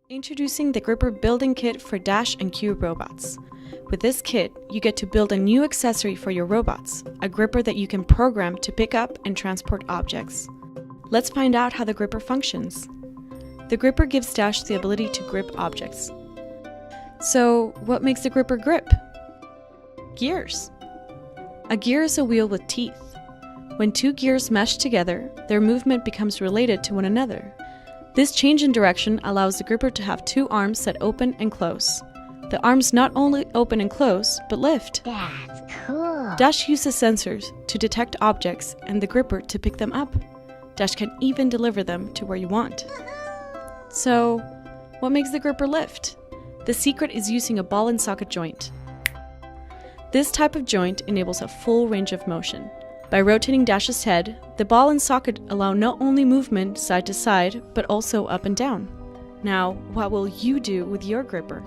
Introducing the Gripper Building Kit for Dash and Cube robots. With this kit, you get to build a new accessory for your robots, a gripper that you can program to pick up and transport objects. Let's find out how the gripper functions. The gripper gives Dash the ability to grip objects. So, what makes the gripper grip? Gears. A gear is a wheel with teeth. When two gears mesh together, their movement becomes related to one another. This change in direction allows the gripper to have two arms that open and close. The arms not only open and close, but lift. That's cool. Dash uses sensors to detect objects and the gripper to pick them up. Dash can even deliver them to where you want. So, what makes the gripper lift? The secret is using a ball and socket joint. This type of joint enables a full range of motion. By rotating Dash's head, the ball and socket allow not only movement side to side, but also up and down. Now, what will you do with your gripper?